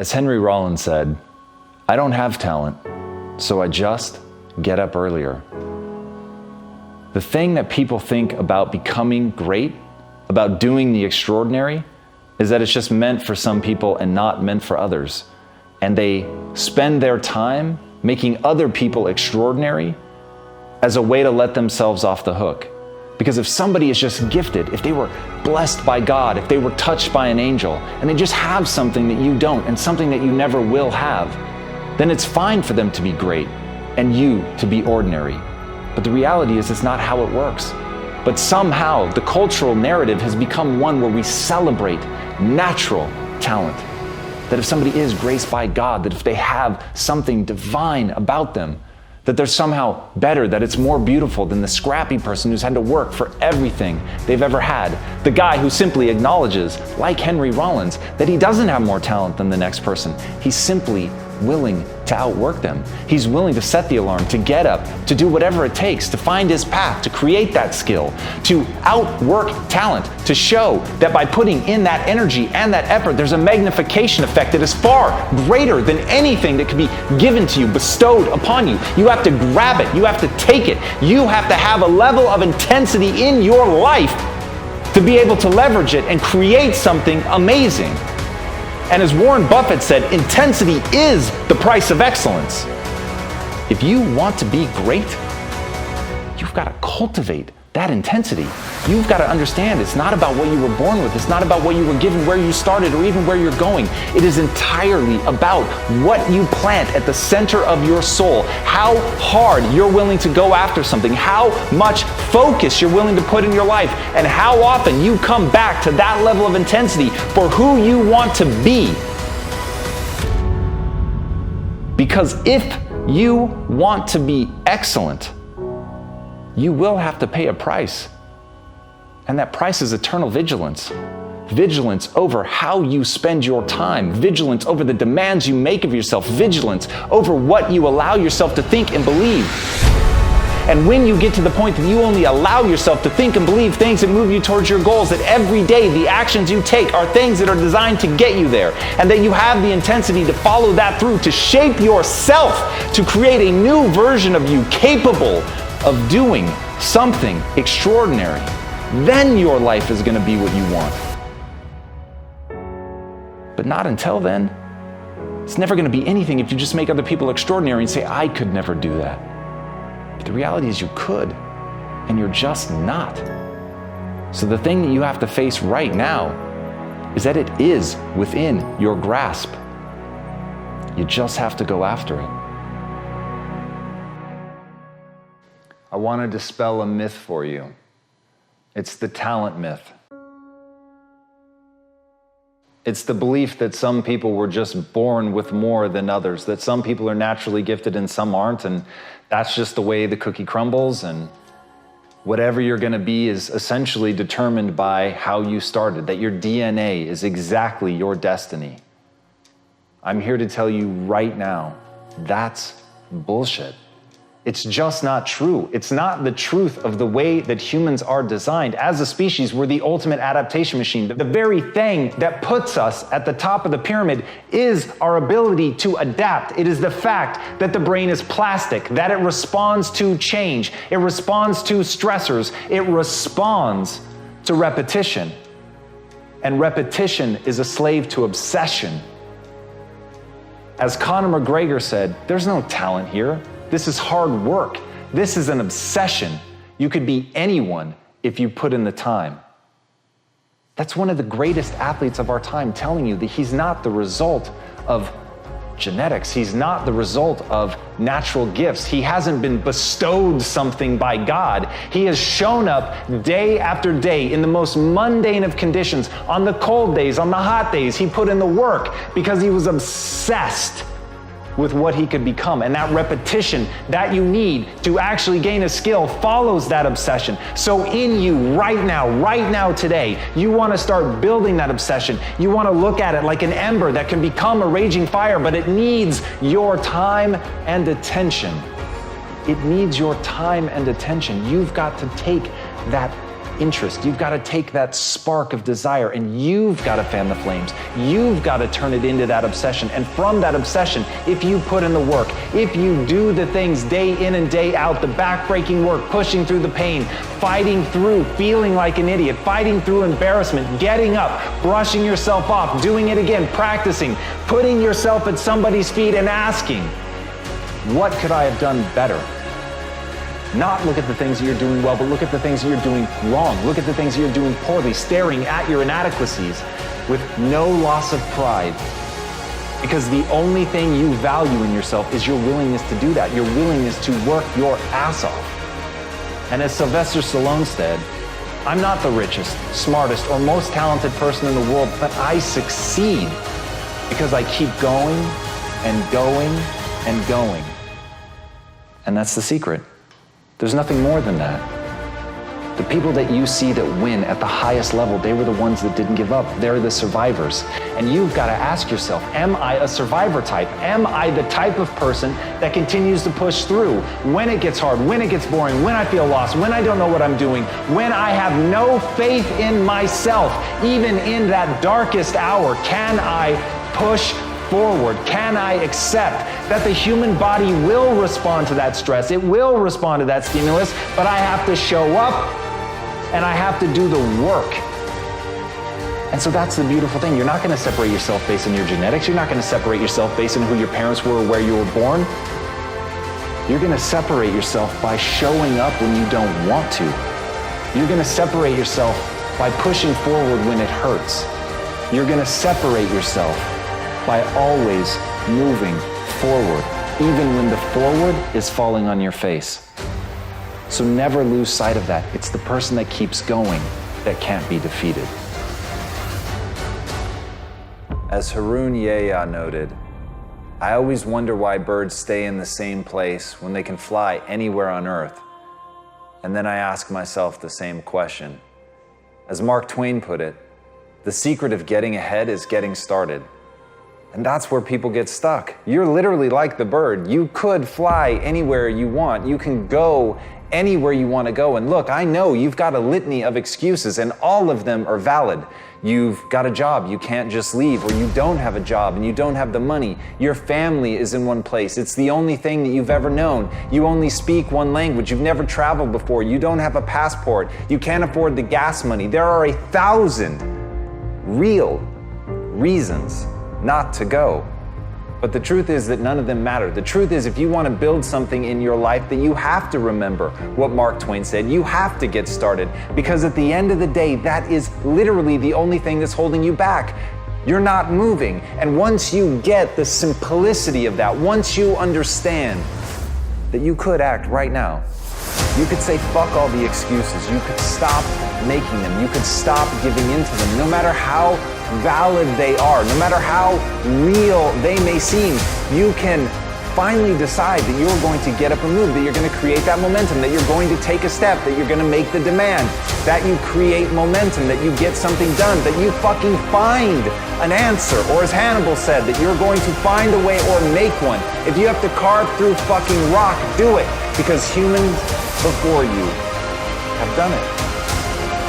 As Henry Rollins said, I don't have talent, so I just get up earlier. The thing that people think about becoming great, about doing the extraordinary, is that it's just meant for some people and not meant for others. And they spend their time making other people extraordinary as a way to let themselves off the hook. Because if somebody is just gifted, if they were blessed by God, if they were touched by an angel, and they just have something that you don't and something that you never will have, then it's fine for them to be great and you to be ordinary. But the reality is it's not how it works. But somehow the cultural narrative has become one where we celebrate natural talent. That if somebody is graced by God, that if they have something divine about them, that they're somehow better, that it's more beautiful than the scrappy person who's had to work for everything they've ever had. The guy who simply acknowledges, like Henry Rollins, that he doesn't have more talent than the next person. He's simply willing to outwork them. He's willing to set the alarm, to get up, to do whatever it takes, to find his path, to create that skill, to outwork talent, to show that by putting in that energy and that effort, there's a magnification effect that is far greater than anything that could be given to you, bestowed upon you. You have to grab it. You have to take it. You have to have a level of intensity in your life to be able to leverage it and create something amazing. And as Warren Buffett said, intensity is the price of excellence. If you want to be great, you've got to cultivate that intensity. You've got to understand it's not about what you were born with. It's not about what you were given, where you started, or even where you're going. It is entirely about what you plant at the center of your soul, how hard you're willing to go after something, how much focus you're willing to put in your life, and how often you come back to that level of intensity for who you want to be. Because if you want to be excellent, you will have to pay a price. And that price is eternal vigilance. Vigilance over how you spend your time. Vigilance over the demands you make of yourself. Vigilance over what you allow yourself to think and believe. And when you get to the point that you only allow yourself to think and believe things that move you towards your goals, that every day the actions you take are things that are designed to get you there, and that you have the intensity to follow that through, to shape yourself, to create a new version of you capable of doing something extraordinary, then your life is going to be what you want. But not until then. It's never going to be anything if you just make other people extraordinary and say, I could never do that. But the reality is you could, and you're just not. So the thing that you have to face right now is that it is within your grasp. You just have to go after it. I want to dispel a myth for you. It's the talent myth. It's the belief that some people were just born with more than others, that some people are naturally gifted and some aren't, and that's just the way the cookie crumbles, and whatever you're going to be is essentially determined by how you started, that your DNA is exactly your destiny. I'm here to tell you right now, that's bullshit. It's just not true. It's not the truth of the way that humans are designed. As a species, we're the ultimate adaptation machine. The very thing that puts us at the top of the pyramid is our ability to adapt. It is the fact that the brain is plastic, that it responds to change, it responds to stressors, it responds to repetition. And repetition is a slave to obsession. As Conor McGregor said, there's no talent here. This is hard work. This is an obsession. You could be anyone if you put in the time. That's one of the greatest athletes of our time telling you that he's not the result of genetics. He's not the result of natural gifts. He hasn't been bestowed something by God. He has shown up day after day in the most mundane of conditions. On the cold days, on the hot days, he put in the work because he was obsessed with what he could become. And that repetition that you need to actually gain a skill follows that obsession. So in you right now, today, you want to start building that obsession. You want to look at it like an ember that can become a raging fire, but it needs your time and attention. It needs your time and attention. You've got to take that interest. You've got to take that spark of desire and you've got to fan the flames. You've got to turn it into that obsession. And from that obsession, if you put in the work, if you do the things day in and day out, the backbreaking work, pushing through the pain, fighting through feeling like an idiot, fighting through embarrassment, getting up, brushing yourself off, doing it again, practicing, putting yourself at somebody's feet and asking, what could I have done better? Not look at the things that you're doing well, but look at the things that you're doing wrong. Look at the things that you're doing poorly, staring at your inadequacies with no loss of pride. Because the only thing you value in yourself is your willingness to do that, your willingness to work your ass off. And as Sylvester Stallone said, I'm not the richest, smartest, or most talented person in the world, but I succeed because I keep going and going and going. And that's the secret. There's nothing more than that. The people that you see that win at the highest level, they were the ones that didn't give up. They're the survivors. And you've got to ask yourself, am I a survivor type? Am I the type of person that continues to push through when it gets hard, when it gets boring, when I feel lost, when I don't know what I'm doing, when I have no faith in myself, even in that darkest hour? Can I push forward? Can I accept that the human body will respond to that stress? It will respond to that stimulus, but I have to show up and I have to do the work. And so that's the beautiful thing. You're not going to separate yourself based on your genetics. You're not going to separate yourself based on who your parents were or where you were born. You're going to separate yourself by showing up when you don't want to. You're going to separate yourself by pushing forward when it hurts. You're going to separate yourself by always moving forward, even when the forward is falling on your face. So never lose sight of that. It's the person that keeps going that can't be defeated. As Harun Yahya noted, I always wonder why birds stay in the same place when they can fly anywhere on Earth. And then I ask myself the same question. As Mark Twain put it, the secret of getting ahead is getting started. And that's where people get stuck. You're literally like the bird. You could fly anywhere you want. You can go anywhere you want to go. And look, I know you've got a litany of excuses and all of them are valid. You've got a job, you can't just leave, or you don't have a job and you don't have the money. Your family is in one place. It's the only thing that you've ever known. You only speak one language. You've never traveled before. You don't have a passport. You can't afford the gas money. There are 1,000 real reasons not to go. But the truth is that none of them matter. The truth is, if you want to build something in your life, that you have to remember what Mark Twain said. You have to get started, because at the end of the day, that is literally the only thing that's holding you back. You're not moving. And once you get the simplicity of that, once you understand that you could act right now, you could say fuck all the excuses. You could stop making them. You could stop giving into them, no matter how valid they are, no matter how real they may seem. You can finally decide that you're going to get up and move, that you're going to create that momentum, that you're going to take a step, that you're going to make the demand, that you create momentum, that you get something done, that you fucking find an answer, or as Hannibal said, that you're going to find a way or make one. If you have to carve through fucking rock, do it, because humans before you have done it.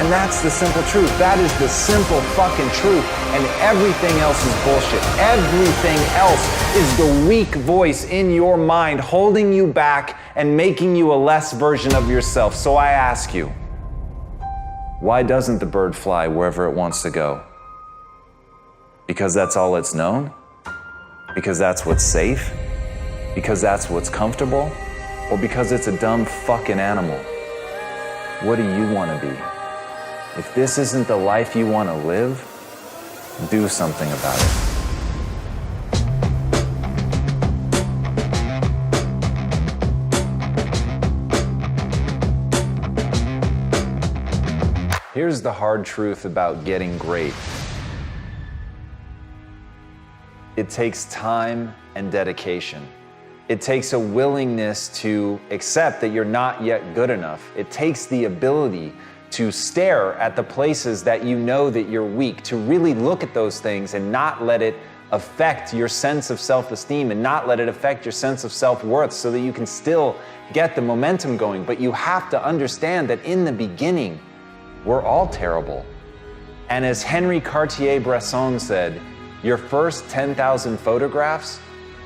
And that's the simple truth. That is the simple fucking truth. And everything else is bullshit. Everything else is the weak voice in your mind holding you back and making you a less version of yourself. So I ask you, why doesn't the bird fly wherever it wants to go? Because that's all it's known? Because that's what's safe? Because that's what's comfortable? Or because it's a dumb fucking animal? What do you want to be? If this isn't the life you want to live, do something about it. Here's the hard truth about getting great. It takes time and dedication. It takes a willingness to accept that you're not yet good enough. It takes the ability to stare at the places that you know that you're weak, to really look at those things and not let it affect your sense of self-esteem and not let it affect your sense of self-worth, so that you can still get the momentum going. But you have to understand that in the beginning, We're all terrible. And as Henri Cartier-Bresson said, your first 10,000 photographs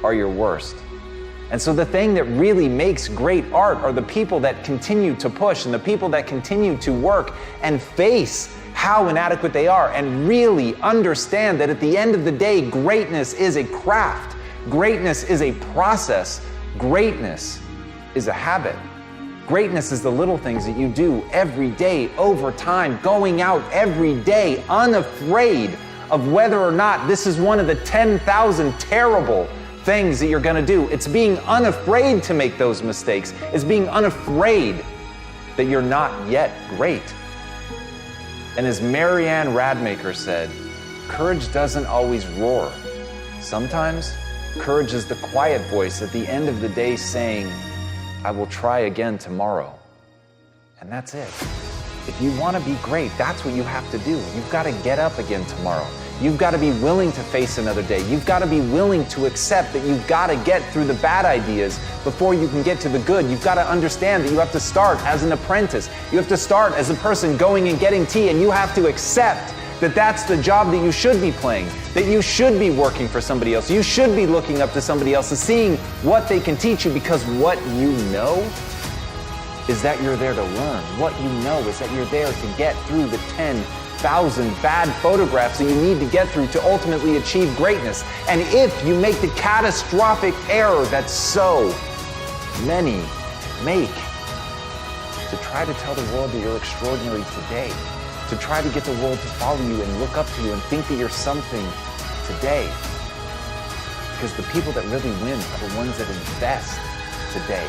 are your worst. And so the thing that really makes great art are the people that continue to push and the people that continue to work and face how inadequate they are and really understand that at the end of the day, greatness is a craft. Greatness is a process. Greatness is a habit. Greatness is the little things that you do every day, over time, going out every day, unafraid of whether or not this is one of the 10,000 terrible things that you're gonna do. It's being unafraid to make those mistakes. It's being unafraid that you're not yet great. And as Marianne Radmacher said, courage doesn't always roar. Sometimes courage is the quiet voice at the end of the day saying, I will try again tomorrow. And that's it. If you want to be great, that's what you have to do. You've got to get up again tomorrow. You've got to be willing to face another day. You've got to be willing to accept that you've got to get through the bad ideas before you can get to the good. You've got to understand that you have to start as an apprentice. You have to start as a person going and getting tea, and you have to accept that that's the job that you should be playing, that you should be working for somebody else. You should be looking up to somebody else and seeing what they can teach you, because what you know is that you're there to learn. What you know is that you're there to get through the 10,000 bad photographs that you need to get through to ultimately achieve greatness. And if you make the catastrophic error that so many make, to try to tell the world that you're extraordinary today, to try to get the world to follow you and look up to you and think that you're something today. Because the people that really win are the ones that invest today,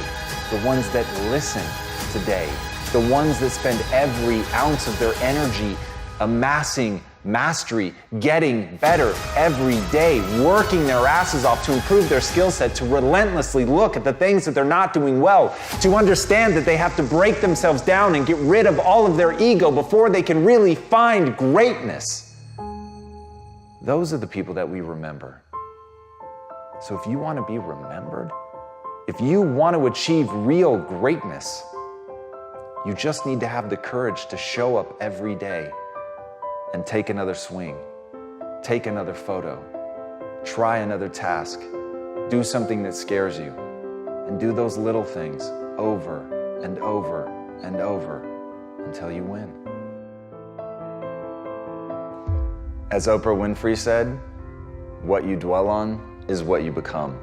the ones that listen today, the ones that spend every ounce of their energy amassing mastery, getting better every day, working their asses off to improve their skill set, to relentlessly look at the things that they're not doing well, to understand that they have to break themselves down and get rid of all of their ego before they can really find greatness. Those are the people that we remember. So if you want to be remembered, if you want to achieve real greatness, you just need to have the courage to show up every day and take another swing, take another photo, try another task, do something that scares you, and do those little things over and over and over until you win. As Oprah Winfrey said, what you dwell on is what you become.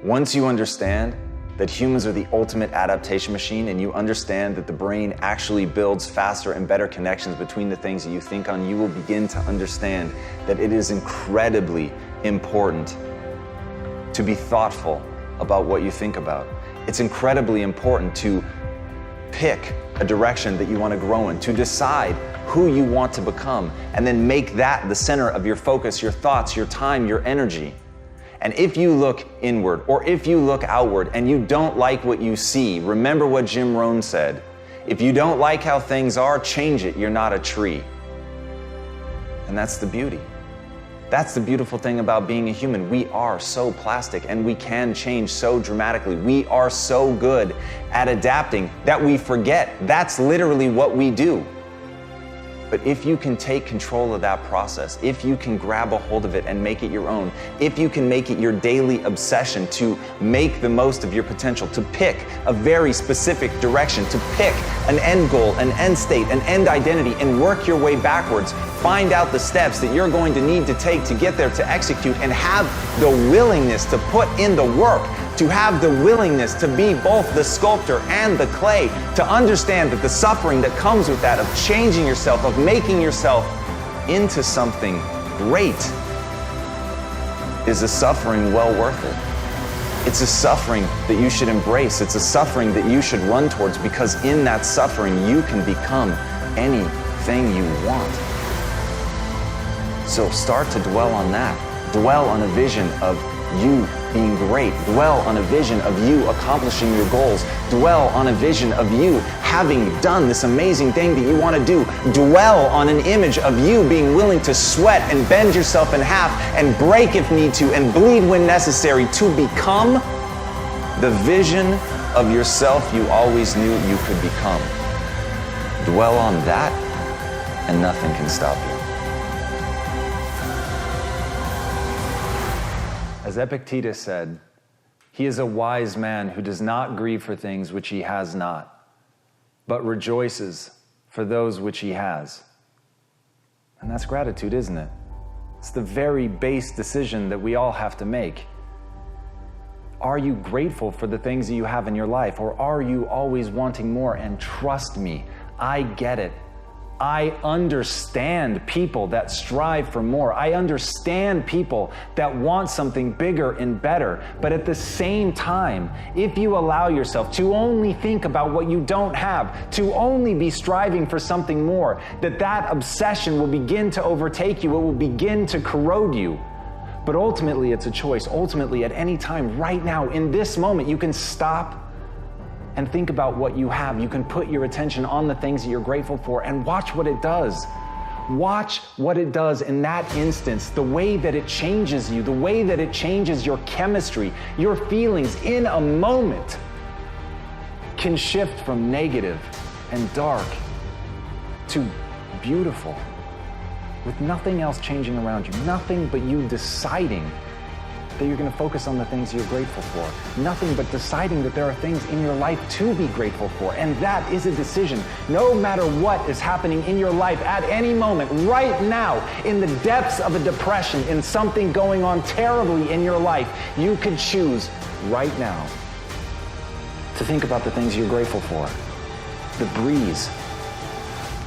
Once you understand that humans are the ultimate adaptation machine, and you understand that the brain actually builds faster and better connections between the things that you think on, you will begin to understand that it is incredibly important to be thoughtful about what you think about. It's incredibly important to pick a direction that you want to grow in, to decide who you want to become, and then make that the center of your focus, your thoughts, your time, your energy. And if you look inward or if you look outward and you don't like what you see, remember what Jim Rohn said. If you don't like how things are, change it. You're not a tree. And that's the beauty. That's the beautiful thing about being a human. We are so plastic and we can change so dramatically. We are so good at adapting that we forget that's literally what we do. But if you can take control of that process, if you can grab a hold of it and make it your own, if you can make it your daily obsession to make the most of your potential, to pick a very specific direction, to pick an end goal, an end state, an end identity, and work your way backwards, find out the steps that you're going to need to take to get there, to execute, and have the willingness to put in the work, to have the willingness to be both the sculptor and the clay, to understand that the suffering that comes with that, of changing yourself, of making yourself into something great, is a suffering well worth it. It's a suffering that you should embrace. It's a suffering that you should run towards, because in that suffering you can become anything you want. So start to dwell on that. Dwell on a vision of you being great. Dwell on a vision of you accomplishing your goals. Dwell on a vision of you having done this amazing thing that you want to do. Dwell on an image of you being willing to sweat and bend yourself in half and break if need to and bleed when necessary to become the vision of yourself you always knew you could become. Dwell on that, and nothing can stop you. As Epictetus said, he is a wise man who does not grieve for things which he has not, but rejoices for those which he has. And that's gratitude, isn't it? It's the very base decision that we all have to make. Are you grateful for the things that you have in your life, or are you always wanting more? And trust me, I get it. I understand people that strive for more. I understand people that want something bigger and better. But at the same time, if you allow yourself to only think about what you don't have, to only be striving for something more, that obsession will begin to overtake you. It will begin to corrode you. But ultimately, it's a choice. Ultimately, at any time, right now, in this moment, you can stop and think about what you have. You can put your attention on the things that you're grateful for and watch what it does. Watch what it does in that instance, the way that it changes you, the way that it changes your chemistry, your feelings in a moment can shift from negative and dark to beautiful, with nothing else changing around you, nothing but you deciding that you're going to focus on the things you're grateful for. Nothing but deciding that there are things in your life to be grateful for. And that is a decision. No matter what is happening in your life at any moment, right now, in the depths of a depression, in something going on terribly in your life, you could choose right now to think about the things you're grateful for. The breeze,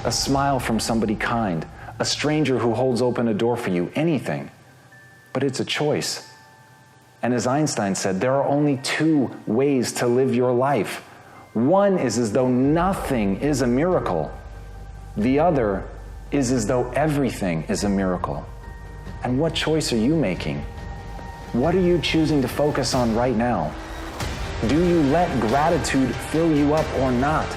a smile from somebody kind, a stranger who holds open a door for you, anything. But it's a choice. And as Einstein said, there are only two ways to live your life. One is as though nothing is a miracle. The other is as though everything is a miracle. And what choice are you making? What are you choosing to focus on right now? Do you let gratitude fill you up or not?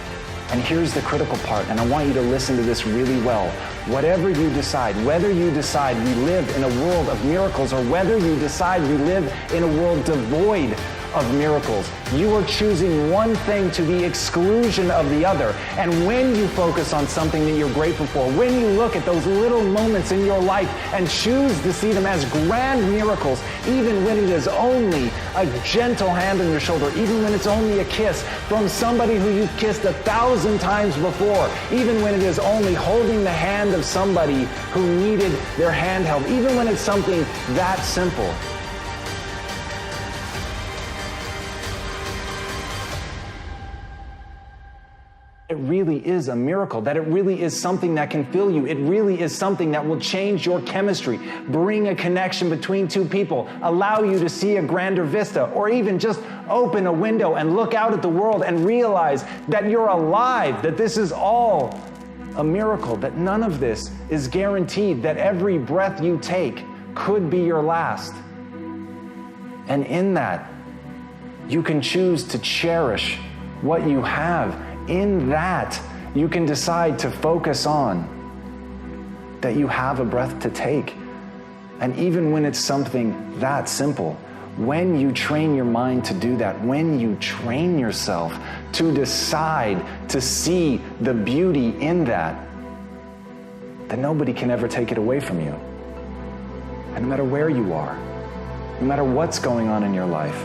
And here's the critical part, and I want you to listen to this really well. Whatever you decide, whether you decide we live in a world of miracles or whether you decide we live in a world devoid of miracles, you are choosing one thing to the exclusion of the other. And when you focus on something that you're grateful for, when you look at those little moments in your life and choose to see them as grand miracles, even when it is only a gentle hand on your shoulder, even when it's only a kiss from somebody who you've kissed 1,000 times before, even when it is only holding the hand of somebody who needed their hand held, even when it's something that simple, it really is a miracle, that it really is something that can fill you. It really is something that will change your chemistry, bring a connection between two people, allow you to see a grander vista, or even just open a window and look out at the world and realize that you're alive, that this is all a miracle, that none of this is guaranteed, that every breath you take could be your last. And in that, you can choose to cherish what you have. In that, you can decide to focus on that you have a breath to take. And even when it's something that simple, when you train your mind to do that, when you train yourself to decide to see the beauty in that, then nobody can ever take it away from you. And no matter where you are, no matter what's going on in your life,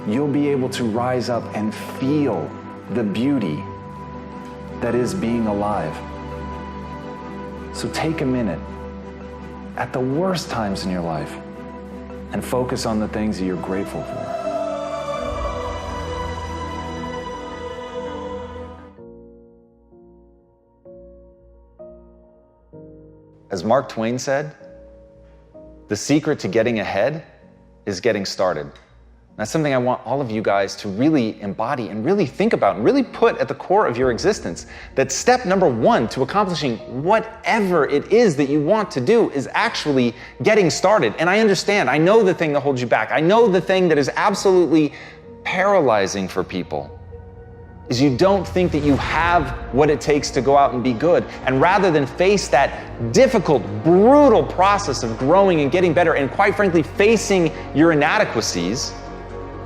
you'll be able to rise up and feel the beauty that is being alive. So take a minute at the worst times in your life and focus on the things that you're grateful for. As Mark Twain said, the secret to getting ahead is getting started. That's something I want all of you guys to really embody and really think about and really put at the core of your existence. That step number one to accomplishing whatever it is that you want to do is actually getting started. And I understand, I know the thing that holds you back. I know the thing that is absolutely paralyzing for people is you don't think that you have what it takes to go out and be good. And rather than face that difficult, brutal process of growing and getting better and quite frankly facing your inadequacies,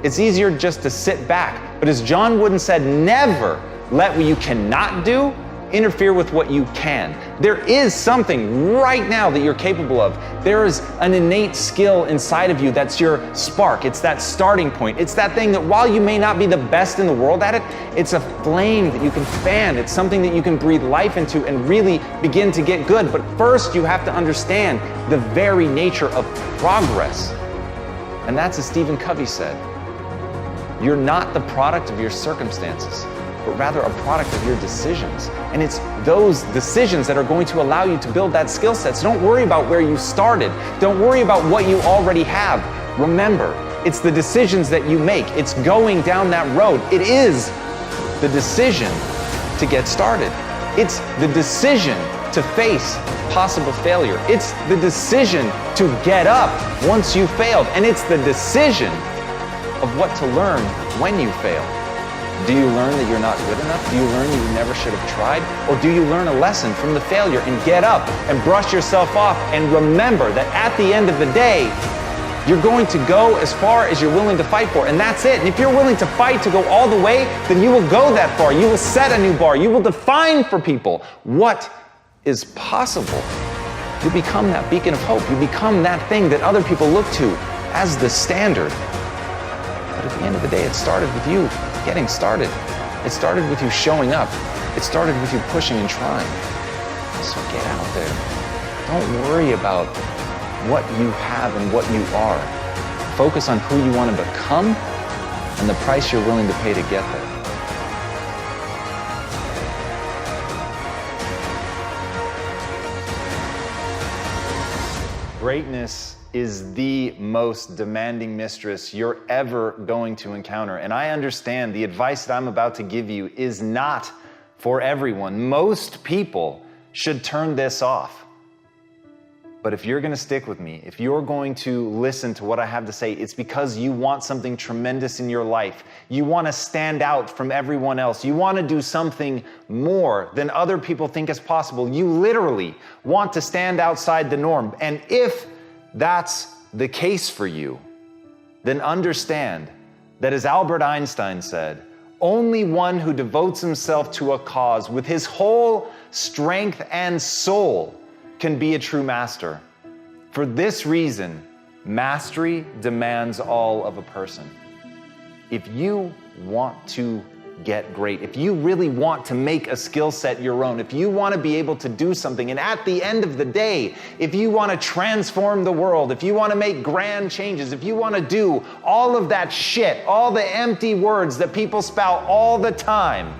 it's easier just to sit back. But as John Wooden said, never let what you cannot do interfere with what you can. There is something right now that you're capable of. There is an innate skill inside of you that's your spark. It's that starting point. It's that thing that while you may not be the best in the world at it, it's a flame that you can fan. It's something that you can breathe life into and really begin to get good. But first you have to understand the very nature of progress. And that's as Stephen Covey said. You're not the product of your circumstances, but rather a product of your decisions. And it's those decisions that are going to allow you to build that skill set. So don't worry about where you started. Don't worry about what you already have. Remember, it's the decisions that you make. It's going down that road. It is the decision to get started. It's the decision to face possible failure. It's the decision to get up once you failed. And it's the decision of what to learn when you fail. Do you learn that you're not good enough? Do you learn that you never should have tried? Or do you learn a lesson from the failure and get up and brush yourself off and remember that at the end of the day, you're going to go as far as you're willing to fight for, and that's it. And if you're willing to fight to go all the way, then you will go that far. You will set a new bar. You will define for people what is possible. You become that beacon of hope. You become that thing that other people look to as the standard. But at the end of the day, it started with you getting started. It started with you showing up. It started with you pushing and trying. So get out there. Don't worry about what you have and what you are. Focus on who you want to become and the price you're willing to pay to get there. Greatness is the most demanding mistress you're ever going to encounter. And I understand the advice that I'm about to give you is not for everyone. Most people should turn this off. But if you're going to stick with me, if you're going to listen to what I have to say, it's because you want something tremendous in your life. You want to stand out from everyone else. You want to do something more than other people think is possible. You literally want to stand outside the norm. And if that's the case for you, then understand that, as Albert Einstein said, only one who devotes himself to a cause with his whole strength and soul can be a true master. For this reason, mastery demands all of a person. If you want to get great, if you really want to make a skill set your own, if you want to be able to do something, and at the end of the day, if you want to transform the world, if you want to make grand changes, if you want to do all of that shit, all the empty words that people spout all the time,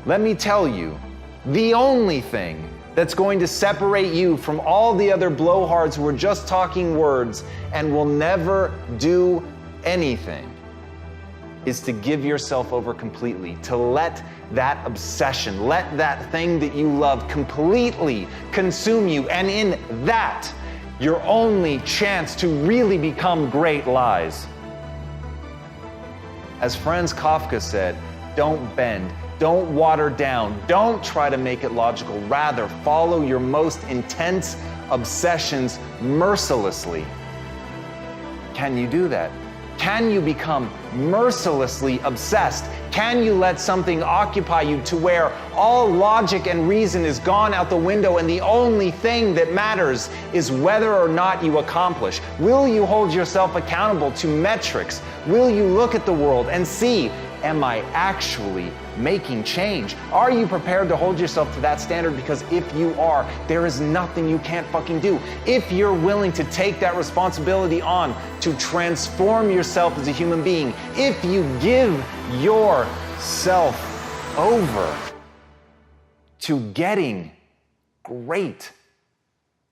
let me tell you, the only thing that's going to separate you from all the other blowhards who are just talking words and will never do anything is to give yourself over completely, to let that obsession, let that thing that you love completely consume you. And in that, your only chance to really become great lies. As Franz Kafka said, don't bend, don't water down, don't try to make it logical. Rather, follow your most intense obsessions mercilessly. Can you do that? Can you become mercilessly obsessed? Can you let something occupy you to where all logic and reason is gone out the window and the only thing that matters is whether or not you accomplish? Will you hold yourself accountable to metrics? Will you look at the world and see, am I actually making change? Are you prepared to hold yourself to that standard? Because if you are, there is nothing you can't fucking do. If you're willing to take that responsibility on to transform yourself as a human being, if you give yourself over to getting great,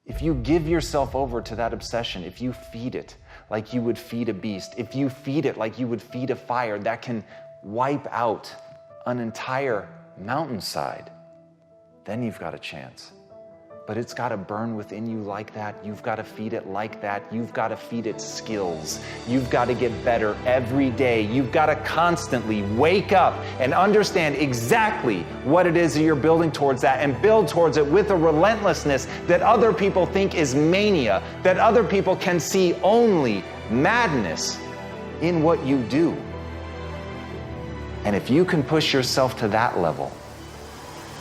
if you give yourself over to that obsession, if you feed it like you would feed a beast, if you feed it like you would feed a fire that can wipe out an entire mountainside, then you've got a chance. But it's got to burn within you like that. You've got to feed it like that. You've got to feed it skills. You've got to get better every day. You've got to constantly wake up and understand exactly what it is that you're building towards that, and build towards it with a relentlessness that other people think is mania, that other people can see only madness in what you do. And if you can push yourself to that level,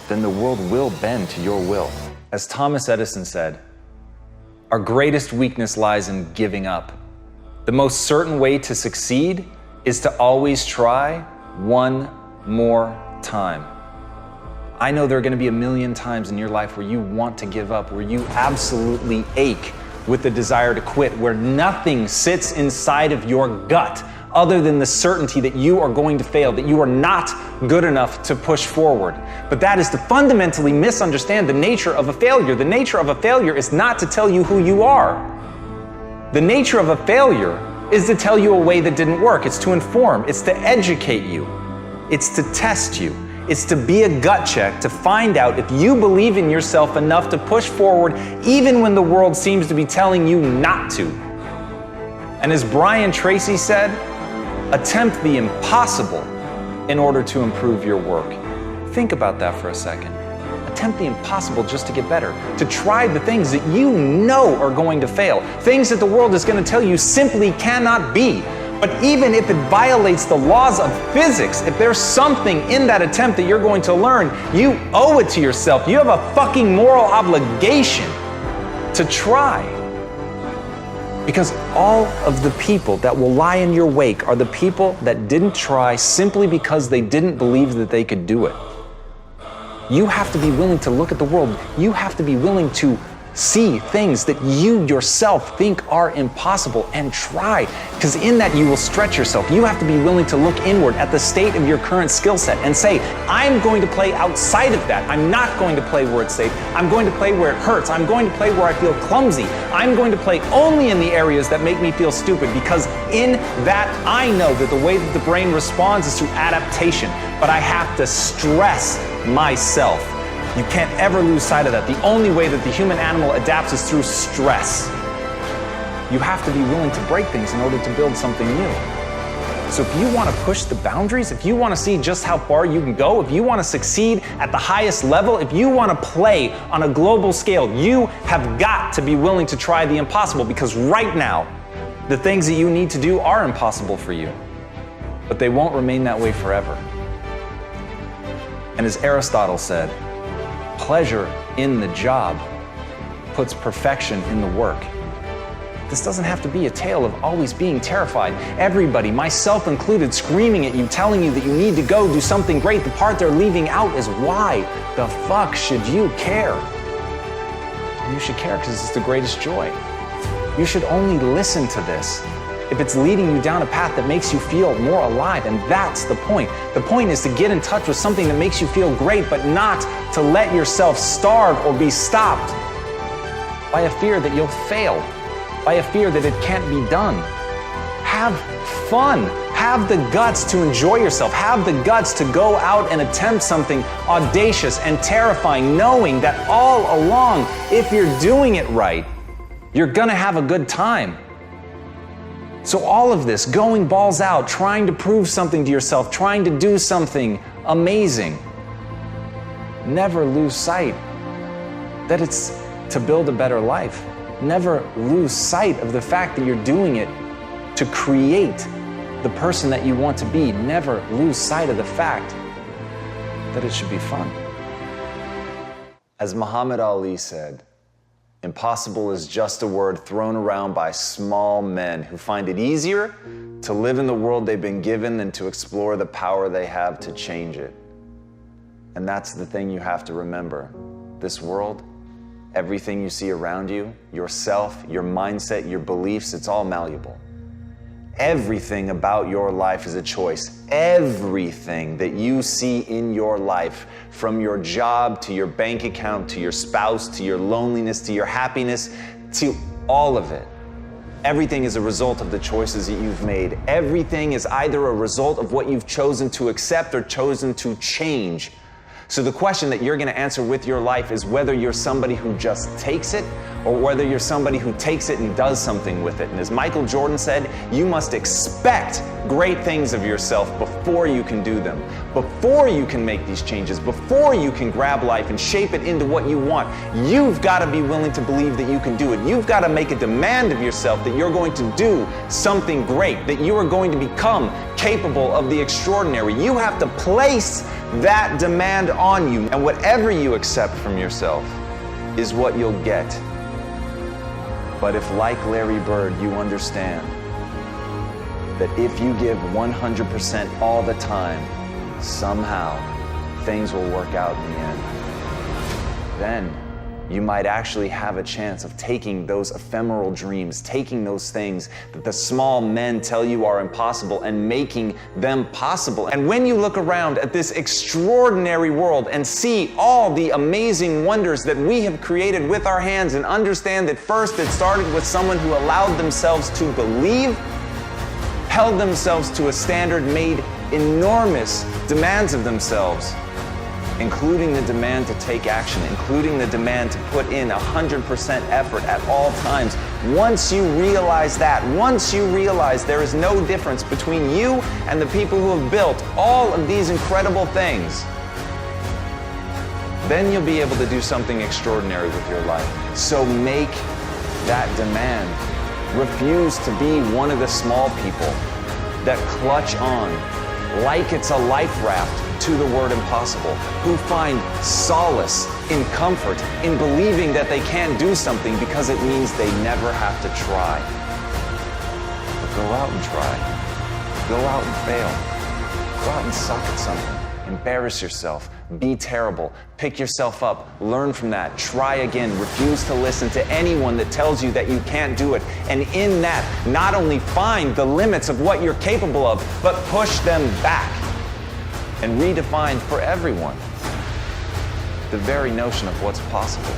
then the world will bend to your will. As Thomas Edison said, our greatest weakness lies in giving up. The most certain way to succeed is to always try one more time. I know there are going to be a million times in your life where you want to give up, where you absolutely ache with the desire to quit, where nothing sits inside of your gut other than the certainty that you are going to fail, that you are not good enough to push forward. But that is to fundamentally misunderstand the nature of a failure. The nature of a failure is not to tell you who you are. The nature of a failure is to tell you a way that didn't work. It's to inform, it's to educate you, it's to test you. It's to be a gut check to find out if you believe in yourself enough to push forward even when the world seems to be telling you not to. And as Brian Tracy said, attempt the impossible in order to improve your work. Think about that for a second. Attempt the impossible just to get better, to try the things that you know are going to fail, things that the world is going to tell you simply cannot be. But even if it violates the laws of physics, if there's something in that attempt that you're going to learn, you owe it to yourself. You have a fucking moral obligation to try. Because all of the people that will lie in your wake are the people that didn't try simply because they didn't believe that they could do it. You have to be willing to look at the world. You have to be willing to see things that you yourself think are impossible and try, because in that you will stretch yourself. You have to be willing to look inward at the state of your current skill set and say, I'm going to play outside of that. I'm not going to play where it's safe. I'm going to play where it hurts. I'm going to play where I feel clumsy. I'm going to play only in the areas that make me feel stupid, because in that I know that the way that the brain responds is through adaptation, but I have to stress myself. You can't ever lose sight of that. The only way that the human animal adapts is through stress. You have to be willing to break things in order to build something new. So if you want to push the boundaries, if you want to see just how far you can go, if you want to succeed at the highest level, if you want to play on a global scale, you have got to be willing to try the impossible, because right now, the things that you need to do are impossible for you. But they won't remain that way forever. And as Aristotle said, pleasure in the job puts perfection in the work. This doesn't have to be a tale of always being terrified. Everybody, myself included, screaming at you, telling you that you need to go do something great. The part they're leaving out is why the fuck should you care? You should care because it's the greatest joy. You should only listen to this if it's leading you down a path that makes you feel more alive, and that's the point. The point is to get in touch with something that makes you feel great, but not to let yourself starve or be stopped by a fear that you'll fail, by a fear that it can't be done. Have fun. Have the guts to enjoy yourself. Have the guts to go out and attempt something audacious and terrifying, knowing that all along, if you're doing it right, you're gonna have a good time. So all of this, going balls out, trying to prove something to yourself, trying to do something amazing, never lose sight that it's to build a better life. Never lose sight of the fact that you're doing it to create the person that you want to be. Never lose sight of the fact that it should be fun. As Muhammad Ali said, impossible is just a word thrown around by small men who find it easier to live in the world they've been given than to explore the power they have to change it. And that's the thing you have to remember. This world, everything you see around you, yourself, your mindset, your beliefs, it's all malleable. Everything about your life is a choice. Everything that you see in your life, from your job to your bank account, to your spouse, to your loneliness, to your happiness, to all of it. Everything is a result of the choices that you've made. Everything is either a result of what you've chosen to accept or chosen to change. So the question that you're going to answer with your life is whether you're somebody who just takes it or whether you're somebody who takes it and does something with it. And as Michael Jordan said, you must expect great things of yourself before you can do them. before you can make these changes, before you can grab life and shape it into what you want, you've got to be willing to believe that you can do it. You've got to make a demand of yourself that you're going to do something great, that you are going to become capable of the extraordinary. You have to place that demand on you, and whatever you accept from yourself is what you'll get. But if, like Larry Bird, you understand that if you give 100% all the time, somehow things will work out in the end, then you might actually have a chance of taking those ephemeral dreams, taking those things that the small men tell you are impossible, and making them possible. And when you look around at this extraordinary world and see all the amazing wonders that we have created with our hands, and understand that first it started with someone who allowed themselves to believe, held themselves to a standard, made enormous demands of themselves, including the demand to take action, including the demand to put in 100% effort at all times. Once you realize that, once you realize there is no difference between you and the people who have built all of these incredible things, then you'll be able to do something extraordinary with your life. So make that demand. Refuse to be one of the small people that clutch on like it's a life raft to the word impossible, who find solace in comfort in believing that they can't do something because it means they never have to try. But go out and try. Go out and fail. Go out and suck at something. Embarrass yourself. Be terrible. Pick yourself up. Learn from that. Try again. Refuse to listen to anyone that tells you that you can't do it. And in that, not only find the limits of what you're capable of, but push them back and redefine for everyone the very notion of what's possible.